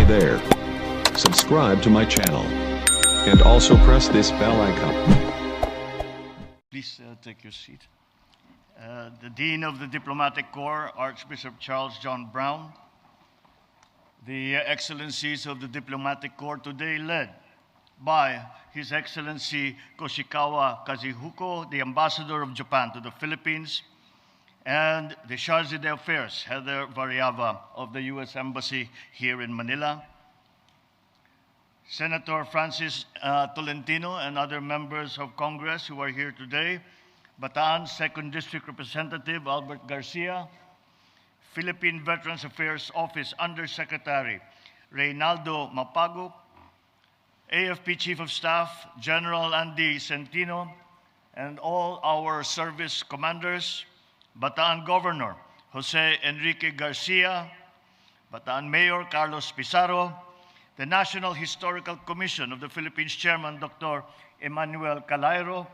there. Subscribe to my channel. And also press this bell icon. Please take your seat. The Dean of the Diplomatic Corps, Archbishop Charles John Brown, the Excellencies of the Diplomatic Corps today led by His Excellency Koshikawa Kazuhiko, the Ambassador of Japan to the Philippines, and the Charge d'Affaires, Heather Variava of the U.S. Embassy here in Manila, Senator Francis Tolentino and other members of Congress who are here today, Bataan 2nd District Representative Albert Garcia, Philippine Veterans Affairs Office Undersecretary Reynaldo Mapago, AFP Chief of Staff General Andy Centino, and all our service commanders, Bataan Governor Jose Enrique Garcia, Bataan Mayor Carlos Pizarro, the National Historical Commission of the Philippines Chairman Dr. Emmanuel Calairo,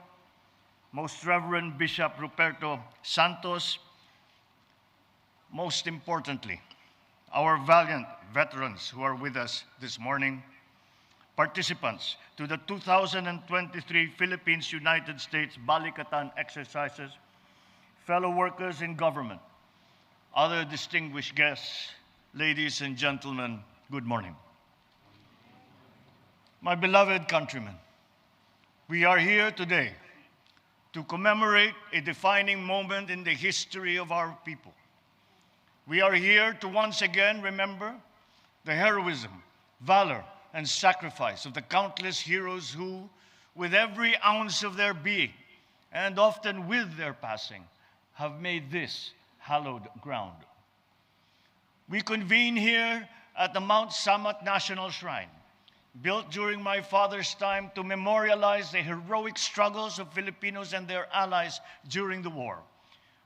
Most Reverend Bishop Ruperto Santos, most importantly, our valiant veterans who are with us this morning, participants to the 2023 Philippines-United States Balikatan exercises, fellow workers in government, other distinguished guests, ladies and gentlemen, good morning. My beloved countrymen, we are here today to commemorate a defining moment in the history of our people. We are here to once again remember the heroism, valor, and sacrifice of the countless heroes who, with every ounce of their being, and often with their passing, have made this hallowed ground. We convene here at the Mount Samat National Shrine, built during my father's time to memorialize the heroic struggles of Filipinos and their allies during the war,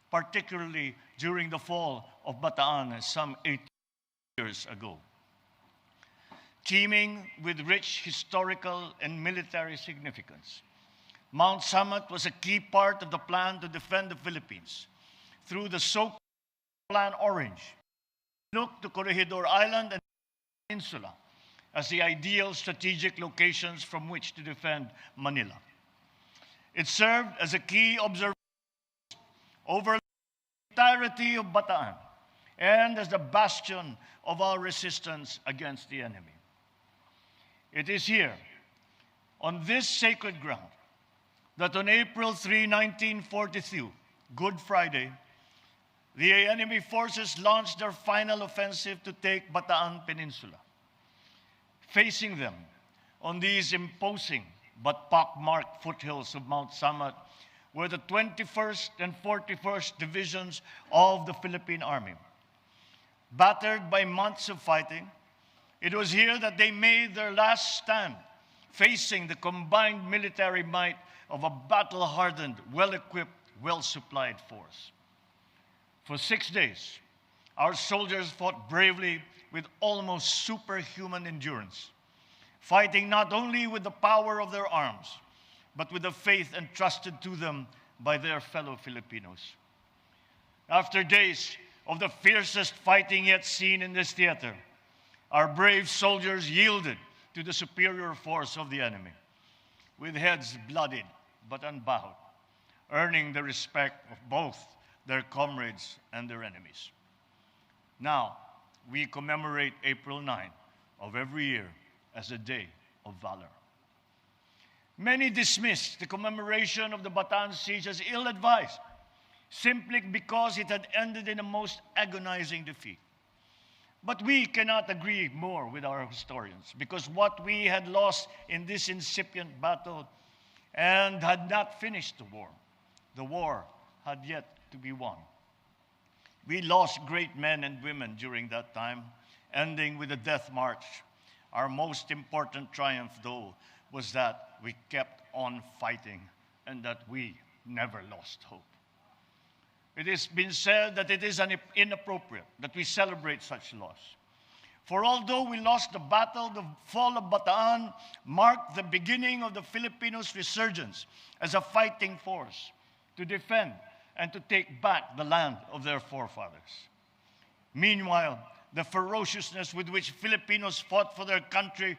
particularly during the fall of Bataan some 8 years ago. Teeming with rich historical and military significance, Mount Samat was a key part of the plan to defend the Philippines through the so-called Plan Orange. Look to Corregidor Island and Peninsula as the ideal strategic locations from which to defend Manila. It served as a key observation over the entirety of Bataan and as the bastion of our resistance against the enemy. It is here, on this sacred ground, that on April 3, 1942, Good Friday, the enemy forces launched their final offensive to take Bataan Peninsula. Facing them on these imposing but pockmarked foothills of Mount Samat were the 21st and 41st Divisions of the Philippine Army. Battered by months of fighting, it was here that they made their last stand, facing the combined military might of a battle-hardened, well-equipped, well-supplied force. For 6 days, our soldiers fought bravely with almost superhuman endurance, fighting not only with the power of their arms, but with the faith entrusted to them by their fellow Filipinos. After days of the fiercest fighting yet seen in this theater, our brave soldiers yielded to the superior force of the enemy, with heads bloodied but unbowed, earning the respect of both their comrades and their enemies. Now, we commemorate April 9 of every year as a day of valor. Many dismissed the commemoration of the Bataan siege as ill-advised, simply because it had ended in a most agonizing defeat. But we cannot agree more with our historians, because what we had lost in this incipient battle and had not finished the war had yet to be won. We lost great men and women during that time, ending with a death march. Our most important triumph, though, was that we kept on fighting and that we never lost hope. It has been said that it is inappropriate that we celebrate such loss. For although we lost the battle, the fall of Bataan marked the beginning of the Filipinos' resurgence as a fighting force to defend and to take back the land of their forefathers. Meanwhile, the ferociousness with which Filipinos fought for their country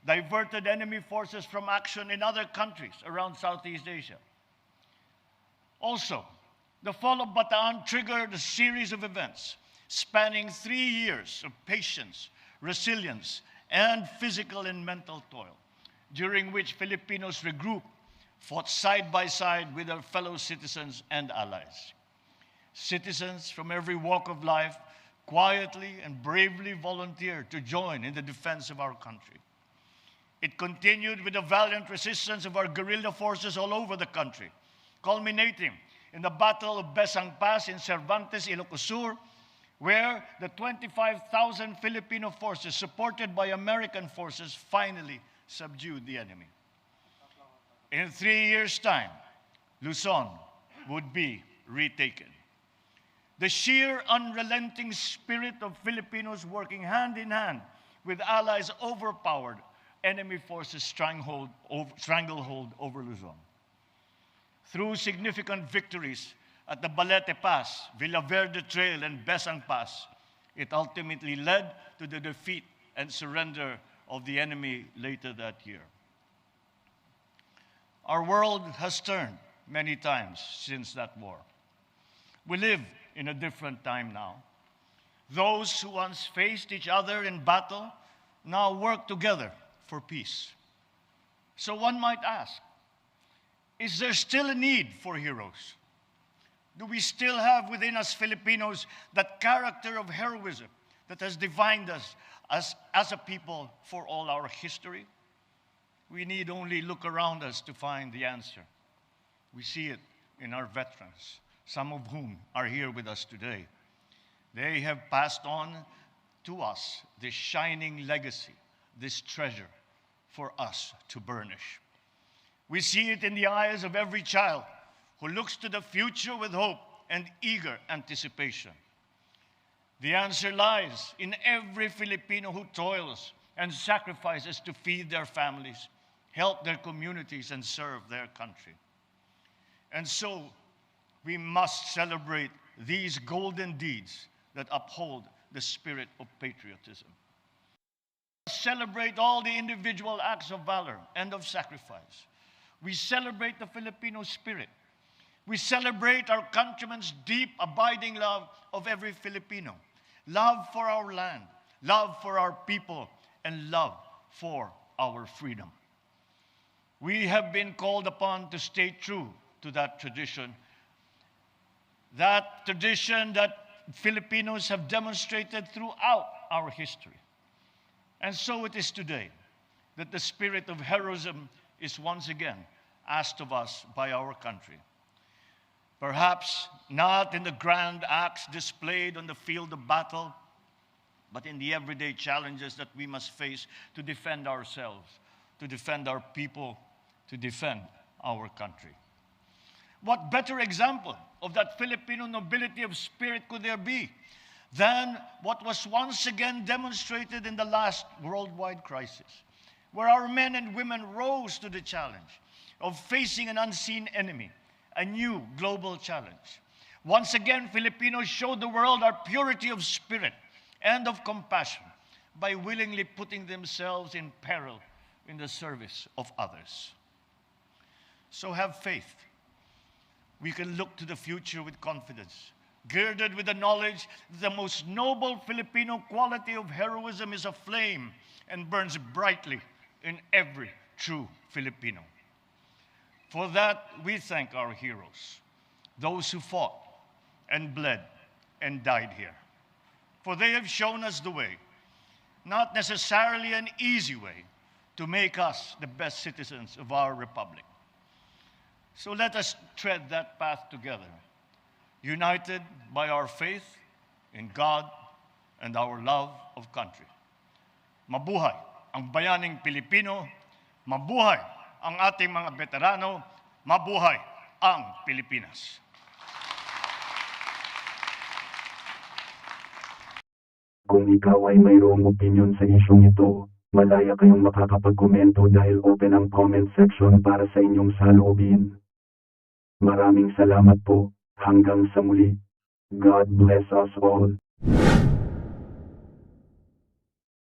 diverted enemy forces from action in other countries around Southeast Asia. Also, the fall of Bataan triggered a series of events spanning 3 years of patience, resilience, and physical and mental toil, during which Filipinos regrouped, fought side by side with their fellow citizens and allies. Citizens from every walk of life quietly and bravely volunteered to join in the defense of our country. It continued with the valiant resistance of our guerrilla forces all over the country, culminating in the Battle of Besang Pass in Cervantes, Ilocos Sur, where the 25,000 Filipino forces, supported by American forces, finally subdued the enemy. In 3 years' time, Luzon would be retaken. The sheer unrelenting spirit of Filipinos working hand in hand with allies overpowered enemy forces' stranglehold over Luzon. Through significant victories at the Balete Pass, Villaverde Trail, and Besang Pass, it ultimately led to the defeat and surrender of the enemy later that year. Our world has turned many times since that war. We live in a different time now. Those who once faced each other in battle now work together for peace. So one might ask, is there still a need for heroes? Do we still have within us Filipinos that character of heroism that has defined us as a people for all our history? We need only look around us to find the answer. We see it in our veterans, some of whom are here with us today. They have passed on to us this shining legacy, this treasure for us to burnish. We see it in the eyes of every child who looks to the future with hope and eager anticipation. The answer lies in every Filipino who toils and sacrifices to feed their families, help their communities, and serve their country. And so, we must celebrate these golden deeds that uphold the spirit of patriotism. Celebrate all the individual acts of valor and of sacrifice. We celebrate the Filipino spirit. We celebrate our countrymen's deep, abiding love of every Filipino. Love for our land, love for our people, and love for our freedom. We have been called upon to stay true to that tradition that Filipinos have demonstrated throughout our history. And so it is today that the spirit of heroism is once again asked of us by our country. Perhaps not in the grand acts displayed on the field of battle, but in the everyday challenges that we must face to defend ourselves, to defend our people, to defend our country. What better example of that Filipino nobility of spirit could there be than what was once again demonstrated in the last worldwide crisis, where our men and women rose to the challenge of facing an unseen enemy, a new global challenge. Once again, Filipinos showed the world our purity of spirit and of compassion by willingly putting themselves in peril in the service of others. So have faith. We can look to the future with confidence, girded with the knowledge that the most noble Filipino quality of heroism is a flame and burns brightly in every true Filipino. For that, we thank our heroes, those who fought and bled and died here. For they have shown us the way, not necessarily an easy way, to make us the best citizens of our republic. So let us tread that path together, united by our faith in God and our love of country. Mabuhay ang bayaning Pilipino, mabuhay ang ating mga veterano, mabuhay ang Pilipinas. Kung ikaw ay mayroong opinion sa isyong ito, malaya kayong makakapagkomento dahil open ang comment section para sa inyong saloobin. Maraming salamat po. Hanggang sa muli. God bless us all.